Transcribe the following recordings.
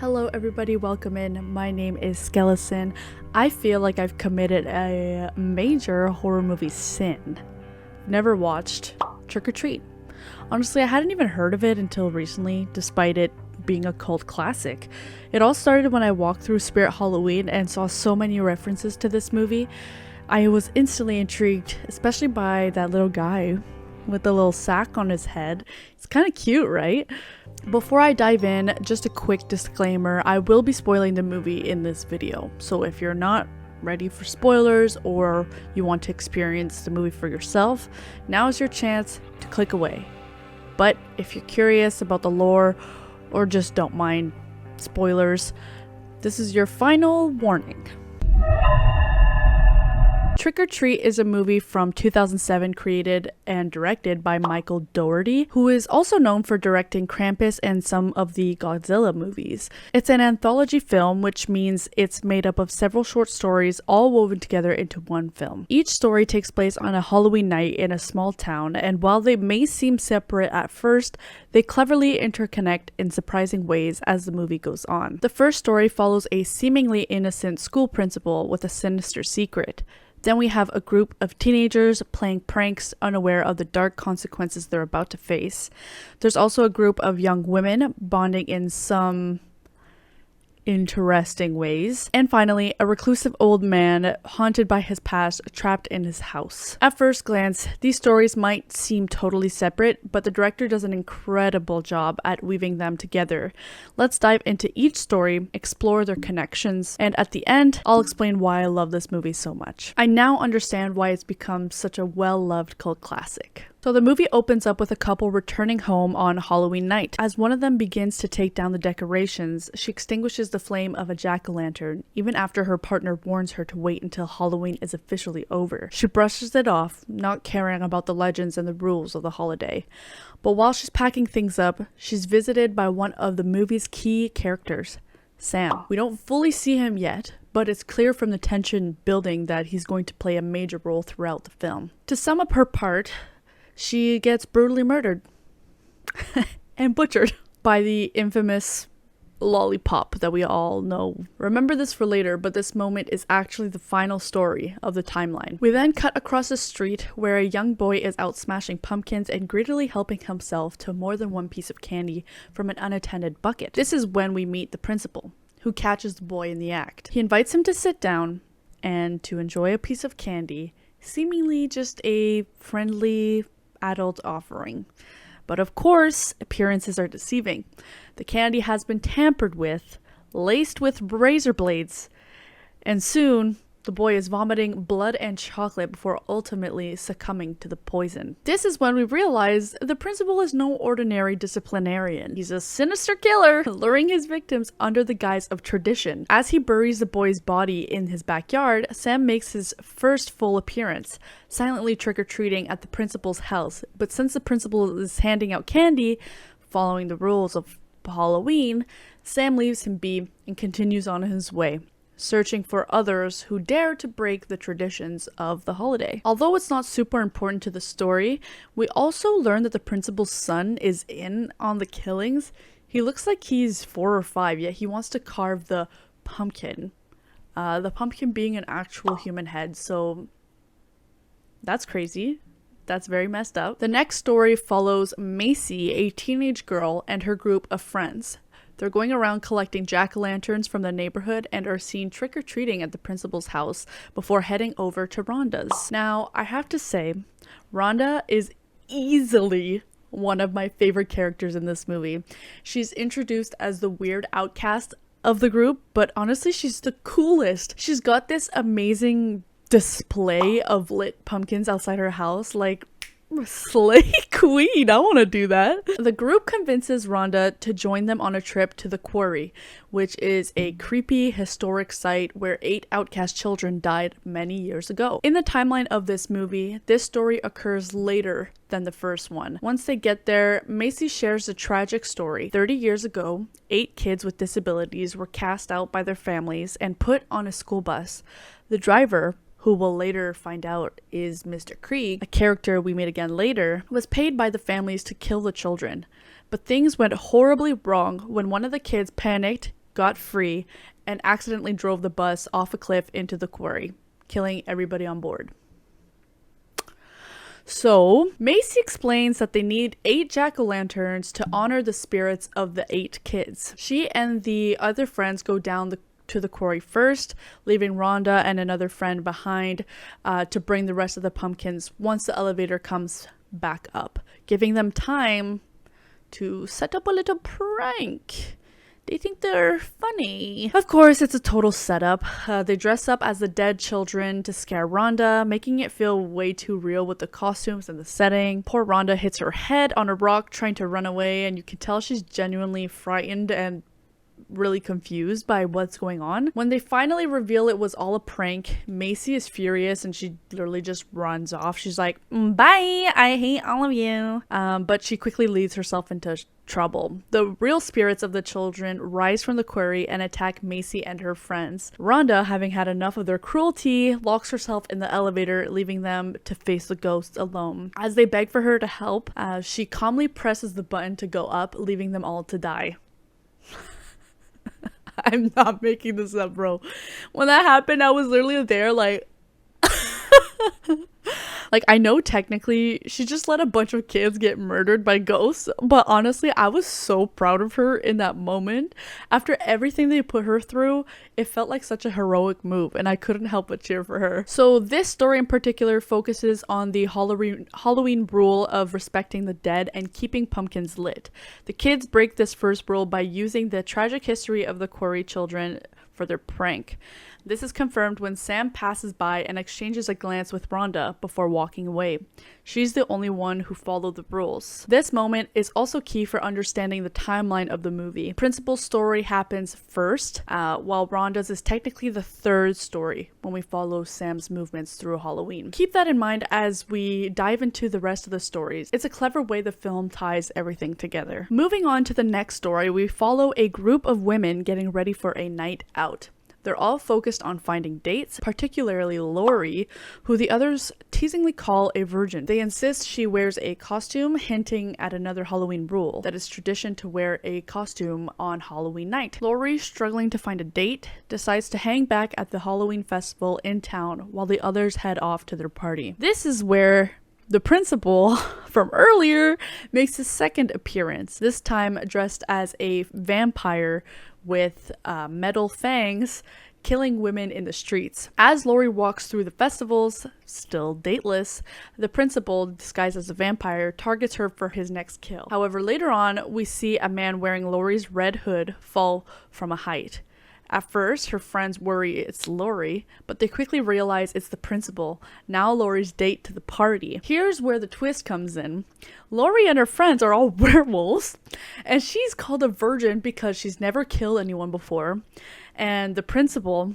Hello everybody, welcome in. My name is Skeleton. I feel like I've committed a major horror movie sin. Never watched Trick or Treat. Honestly, I hadn't even heard of it until recently, despite it being a cult classic. It all started when I walked through Spirit Halloween and saw so many references to this movie. I was instantly intrigued, especially by that little guy with the little sack on his head. It's kind of cute, right? Before I dive in, just a quick disclaimer, I will be spoiling the movie in this video. So if you're not ready for spoilers or you want to experience the movie for yourself, now is your chance to click away. But if you're curious about the lore or just don't mind spoilers, this is your final warning. Trick or Treat is a movie from 2007 created and directed by Michael Dougherty, who is also known for directing Krampus and some of the Godzilla movies. It's an anthology film, which means it's made up of several short stories all woven together into one film. Each story takes place on a Halloween night in a small town, and while they may seem separate at first, they cleverly interconnect in surprising ways as the movie goes on. The first story follows a seemingly innocent school principal with a sinister secret. Then we have a group of teenagers playing pranks, unaware of the dark consequences they're about to face. There's also a group of young women bonding in some interesting ways. And finally, a reclusive old man haunted by his past, trapped in his house. At first glance, these stories might seem totally separate, but the director does an incredible job at weaving them together. Let's dive into each story, explore their connections, and at the end, I'll explain why I love this movie so much. I now understand why it's become such a well-loved cult classic. So the movie opens up with a couple returning home on Halloween night. As one of them begins to take down the decorations, she extinguishes the flame of a jack-o'-lantern, even after her partner warns her to wait until Halloween is officially over. She brushes it off, not caring about the legends and the rules of the holiday. But while she's packing things up, she's visited by one of the movie's key characters, Sam. We don't fully see him yet, but it's clear from the tension building that he's going to play a major role throughout the film. To sum up her part, she gets brutally murdered and butchered by the infamous lollipop that we all know. Remember this for later, but this moment is actually the final story of the timeline. We then cut across the street where a young boy is out smashing pumpkins and greedily helping himself to more than one piece of candy from an unattended bucket. This is when we meet the principal, who catches the boy in the act. He invites him to sit down and to enjoy a piece of candy, seemingly just a friendly adult offering. But of course, appearances are deceiving. The candy has been tampered with, laced with razor blades, and soon the boy is vomiting blood and chocolate before ultimately succumbing to the poison. This is when we realize the principal is no ordinary disciplinarian. He's a sinister killer, luring his victims under the guise of tradition. As he buries the boy's body in his backyard, Sam makes his first full appearance, silently trick-or-treating at the principal's house. But since the principal is handing out candy, following the rules of Halloween, Sam leaves him be and continues on his way, searching for others who dare to break the traditions of the holiday. Although it's not super important to the story, we also learn that the principal's son is in on the killings. He looks like he's 4 or 5, yet he wants to carve the pumpkin. The pumpkin being an actual human head, so that's crazy. That's very messed up. The next story follows Macy, a teenage girl, and her group of friends. They're going around collecting jack-o'-lanterns from the neighborhood and are seen trick-or-treating at the principal's house before heading over to Rhonda's. Now, I have to say, Rhonda is easily one of my favorite characters in this movie. She's introduced as the weird outcast of the group, but honestly, she's the coolest. She's got this amazing display of lit pumpkins outside her house, like, slay queen, I want to do that. The group convinces Rhonda to join them on a trip to the quarry, which is a creepy historic site where 8 outcast children died many years ago. In the timeline of this movie, this story occurs later than the first one. Once they get there, Macy shares a tragic story. 30 years ago, 8 kids with disabilities were cast out by their families and put on a school bus. The driver, who we'll later find out is Mr. Krieg, a character we meet again later, was paid by the families to kill the children. But things went horribly wrong when one of the kids panicked got free, and accidentally drove the bus off a cliff into the quarry, killing everybody on board. So, Macy explains that they need 8 jack-o'-lanterns to honor the spirits of the 8 kids. She and the other friends go down to the quarry first, leaving Rhonda and another friend behind to bring the rest of the pumpkins once the elevator comes back up, giving them time to set up a little prank. They think they're funny. Of course, it's a total setup. They dress up as the dead children to scare Rhonda, making it feel way too real with the costumes and the setting. Poor Rhonda hits her head on a rock trying to run away, and you can tell she's genuinely frightened and really confused by what's going on. When they finally reveal it was all a prank, Macy is furious and she literally just runs off. She's like, bye, I hate all of you. But she quickly leads herself into trouble. The real spirits of the children rise from the quarry and attack Macy and her friends. Rhonda, having had enough of their cruelty, locks herself in the elevator, leaving them to face the ghosts alone. As they beg for her to help, she calmly presses the button to go up, leaving them all to die. I'm not making this up, bro. When that happened, I was literally there like I know technically she just let a bunch of kids get murdered by ghosts, but honestly, I was so proud of her in that moment. After everything they put her through, it felt like such a heroic move, and I couldn't help but cheer for her. So this story in particular focuses on the Halloween rule of respecting the dead and keeping pumpkins lit. The kids break this first rule by using the tragic history of the quarry children for their prank. This is confirmed when Sam passes by and exchanges a glance with Rhonda before walking away. She's the only one who followed the rules. This moment is also key for understanding the timeline of the movie. Principal's story happens first, while Rhonda's is technically the third story when we follow Sam's movements through Halloween. Keep that in mind as we dive into the rest of the stories. It's a clever way the film ties everything together. Moving on to the next story, we follow a group of women getting ready for a night out. They're all focused on finding dates, particularly Lori, who the others teasingly call a virgin. They insist she wears a costume, hinting at another Halloween rule, that it's tradition to wear a costume on Halloween night. Lori, struggling to find a date, decides to hang back at the Halloween festival in town while the others head off to their party. This is where the principal from earlier makes his second appearance, this time dressed as a vampire with metal fangs, killing women in the streets. As Lori walks through the festivals, still dateless, the principal, disguised as a vampire, targets her for his next kill. However, later on, we see a man wearing Lori's red hood fall from a height. At first, her friends worry it's Lori, but they quickly realize it's the principal, now Lori's date to the party. Here's where the twist comes in. Lori and her friends are all werewolves, and she's called a virgin because she's never killed anyone before, and the principal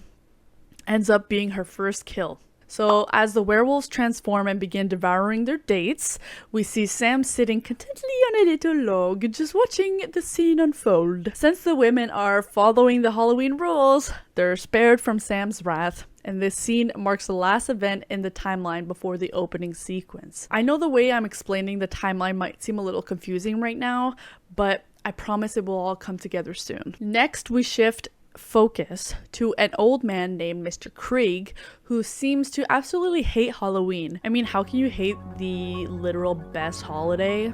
ends up being her first kill. So as the werewolves transform and begin devouring their dates, we see Sam sitting contentedly on a little log, just watching the scene unfold. Since the women are following the Halloween rules, they're spared from Sam's wrath, and this scene marks the last event in the timeline before the opening sequence. I know the way I'm explaining the timeline might seem a little confusing right now, but I promise it will all come together soon. Next, we shift focus to an old man named Mr. Krieg, who seems to absolutely hate Halloween. I mean, how can you hate the literal best holiday?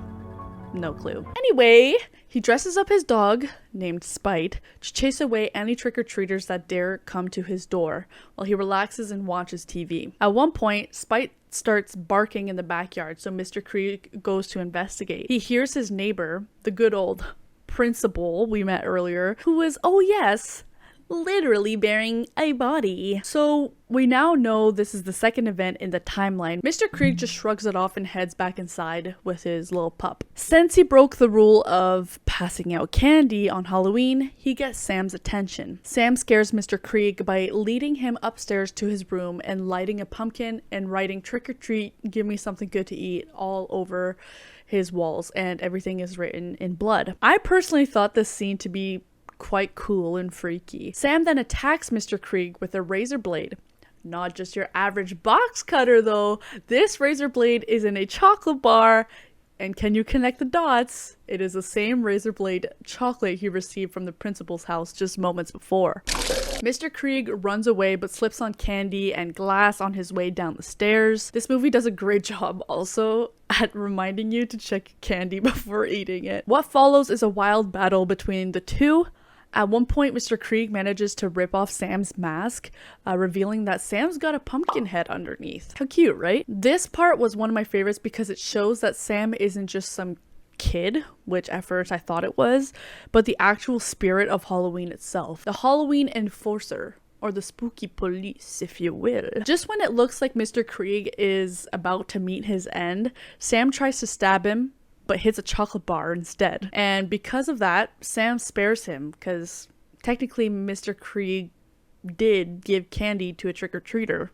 No clue. Anyway, he dresses up his dog, named Spite, to chase away any trick-or-treaters that dare come to his door, while he relaxes and watches TV. At one point, Spite starts barking in the backyard, so Mr. Krieg goes to investigate. He hears his neighbor, the good old principal we met earlier, who is, oh yes, literally bearing a body. So we now know this is the second event in the timeline. Mr. Krieg just shrugs it off and heads back inside with his little pup. Since he broke the rule of passing out candy on Halloween, he gets Sam's attention. Sam scares Mr. Krieg by leading him upstairs to his room and lighting a pumpkin and writing "trick or treat, give me something good to eat" all over his walls, and everything is written in blood. I personally thought this scene to be quite cool and freaky. Sam then attacks Mr. Krieg with a razor blade. Not just your average box cutter though. This razor blade is in a chocolate bar. And can you connect the dots? It is the same razor blade chocolate he received from the principal's house just moments before. Mr. Krieg runs away but slips on candy and glass on his way down the stairs. This movie does a great job also at reminding you to check candy before eating it. What follows is a wild battle between the two. At one point, Mr. Krieg manages to rip off Sam's mask, revealing that Sam's got a pumpkin head underneath. How cute, right? This part was one of my favorites because it shows that Sam isn't just some kid, which at first I thought it was, but the actual spirit of Halloween itself. The Halloween enforcer, or the spooky police, if you will. Just when it looks like Mr. Krieg is about to meet his end, Sam tries to stab him, but hits a chocolate bar instead. And because of that, Sam spares him, because technically Mr. Krieg did give candy to a trick-or-treater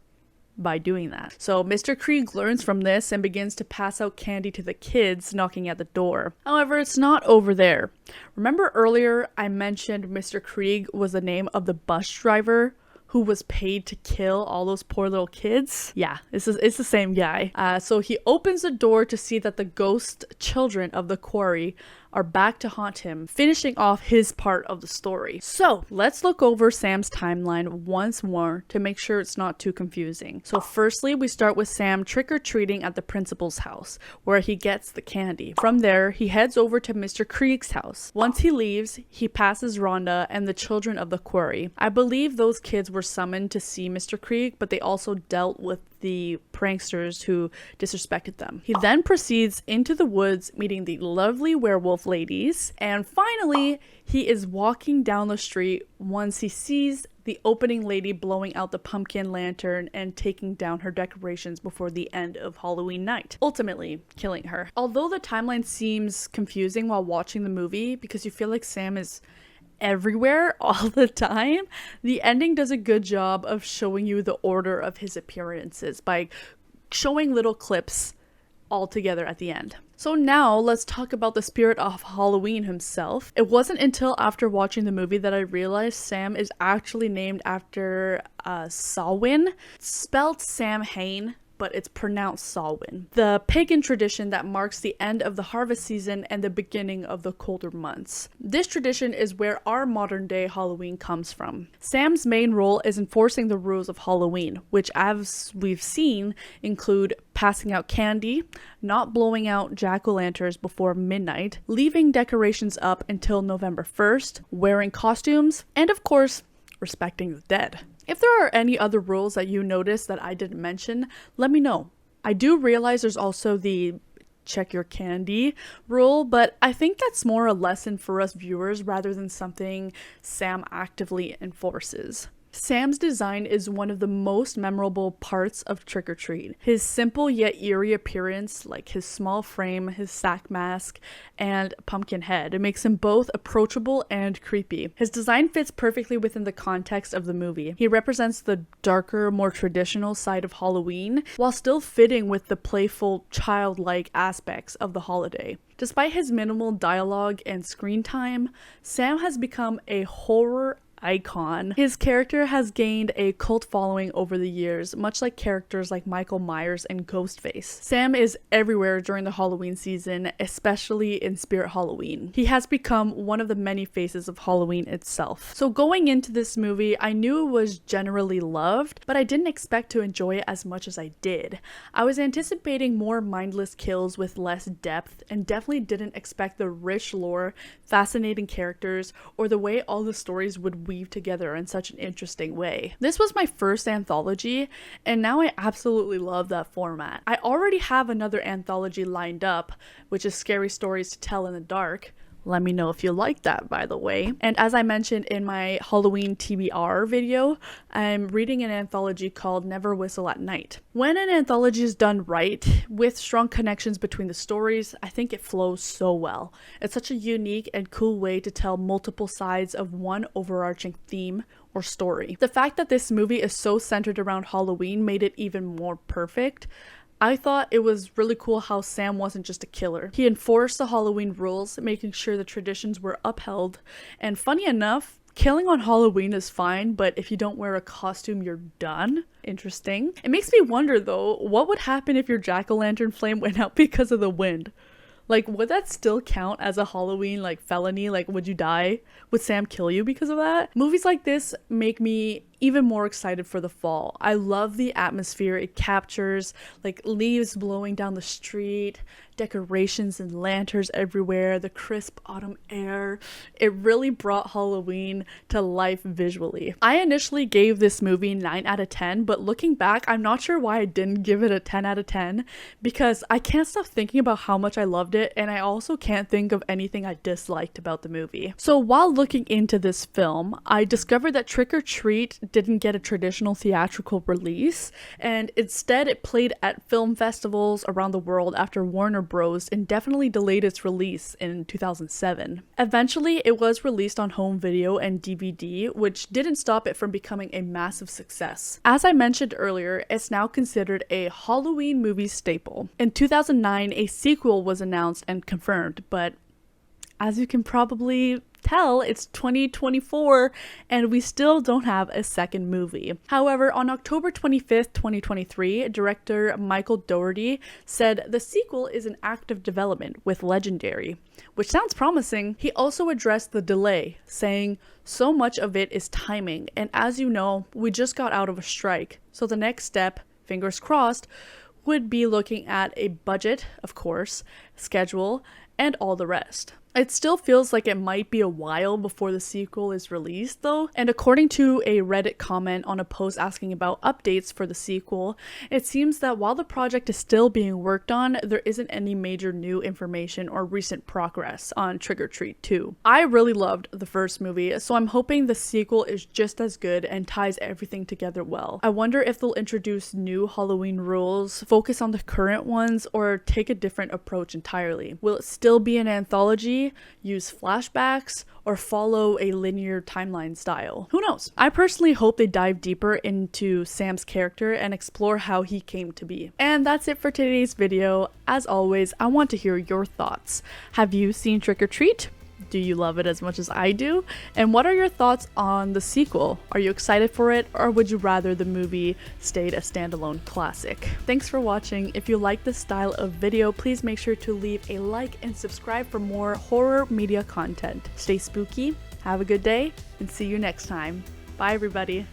by doing that. So Mr. Krieg learns from this and begins to pass out candy to the kids knocking at the door. However, it's not over there. Remember earlier I mentioned Mr. Krieg was the name of the bus driver who was paid to kill all those poor little kids? Yeah, it's the same guy. So he opens the door to see that the ghost children of the quarry are back to haunt him, finishing off his part of the story. So let's look over Sam's timeline once more to make sure it's not too confusing. So firstly, we start with Sam trick-or-treating at the principal's house, where he gets the candy. From there, he heads over to Mr. Krieg's house. Once he leaves, he passes Rhonda and the children of the quarry. I believe those kids were summoned to see Mr. Krieg, but they also dealt with the pranksters who disrespected them. He then proceeds into the woods, meeting the lovely werewolf ladies, and finally he is walking down the street once he sees the opening lady blowing out the pumpkin lantern and taking down her decorations before the end of Halloween night, ultimately killing her. Although the timeline seems confusing while watching the movie because you feel like Sam is everywhere all the time, the ending does a good job of showing you the order of his appearances by showing little clips all together at the end. So now let's talk about the spirit of Halloween himself. It wasn't until after watching the movie that I realized Sam is actually named after Samhain, spelled Samhain, but it's pronounced Samhain, the pagan tradition that marks the end of the harvest season and the beginning of the colder months. This tradition is where our modern day Halloween comes from. Sam's main role is enforcing the rules of Halloween, which as we've seen include passing out candy, not blowing out jack-o'-lanterns before midnight, leaving decorations up until November 1st, wearing costumes, and of course, respecting the dead. If there are any other rules that you notice that I didn't mention, let me know. I do realize there's also the check your candy rule, but I think that's more a lesson for us viewers rather than something Sam actively enforces. Sam's design is one of the most memorable parts of Trick or Treat. His simple yet eerie appearance, like his small frame, his sack mask, and pumpkin head, it makes him both approachable and creepy. His design fits perfectly within the context of the movie. He represents the darker, more traditional side of Halloween, while still fitting with the playful, childlike aspects of the holiday. Despite his minimal dialogue and screen time, Sam has become a horror icon. His character has gained a cult following over the years, much like characters like Michael Myers and Ghostface. Sam is everywhere during the Halloween season, especially in Spirit Halloween. He has become one of the many faces of Halloween itself. So going into this movie, I knew it was generally loved, but I didn't expect to enjoy it as much as I did. I was anticipating more mindless kills with less depth, and definitely didn't expect the rich lore, fascinating characters, or the way all the stories would weave together in such an interesting way. This was my first anthology, and now I absolutely love that format. I already have another anthology lined up, which is Scary Stories to Tell in the Dark. Let me know if you like that, by the way. And as I mentioned in my Halloween TBR video, I'm reading an anthology called Never Whistle at Night. When an anthology is done right, with strong connections between the stories, I think it flows so well. It's such a unique and cool way to tell multiple sides of one overarching theme or story. The fact that this movie is so centered around Halloween made it even more perfect. I thought it was really cool how Sam wasn't just a killer. He enforced the Halloween rules, making sure the traditions were upheld. And funny enough, killing on Halloween is fine, but if you don't wear a costume, you're done. Interesting. It makes me wonder though, what would happen if your jack-o'-lantern flame went out because of the wind? Like, would that still count as a Halloween, like, felony? Like, would you die? Would Sam kill you because of that? Movies like this make me even more excited for the fall. I love the atmosphere it captures, like leaves blowing down the street, decorations and lanterns everywhere, the crisp autumn air. It really brought Halloween to life visually. I initially gave this movie 9 out of 10, but looking back, I'm not sure why I didn't give it a 10 out of 10 because I can't stop thinking about how much I loved it, and I also can't think of anything I disliked about the movie. So while looking into this film, I discovered that Trick or Treat didn't get a traditional theatrical release, and instead it played at film festivals around the world after Warner Bros. Indefinitely delayed its release in 2007. Eventually, it was released on home video and DVD, which didn't stop it from becoming a massive success. As I mentioned earlier, it's now considered a Halloween movie staple. In 2009, a sequel was announced and confirmed, but as you can probably tell, it's 2024 and we still don't have a second movie. However, on October 25th, 2023, director Michael Dougherty said the sequel is in active development with Legendary, which sounds promising. He also addressed the delay, saying, "So much of it is timing, and as you know, we just got out of a strike, so the next step, fingers crossed, would be looking at a budget, of course, schedule, and all the rest." It still feels like it might be a while before the sequel is released though, and according to a Reddit comment on a post asking about updates for the sequel, it seems that while the project is still being worked on, there isn't any major new information or recent progress on Trick or Treat 2. I really loved the first movie, so I'm hoping the sequel is just as good and ties everything together well. I wonder if they'll introduce new Halloween rules, focus on the current ones, or take a different approach entirely. Will it still be an anthology, use flashbacks, or follow a linear timeline style? Who knows? I personally hope they dive deeper into Sam's character and explore how he came to be. And that's it for today's video. As always, I want to hear your thoughts. Have you seen Trick or Treat? Do you love it as much as I do? And what are your thoughts on the sequel? Are you excited for it, or would you rather the movie stayed a standalone classic? Thanks for watching. If you like this style of video, please make sure to leave a like and subscribe for more horror media content. Stay spooky, have a good day, and see you next time. Bye everybody.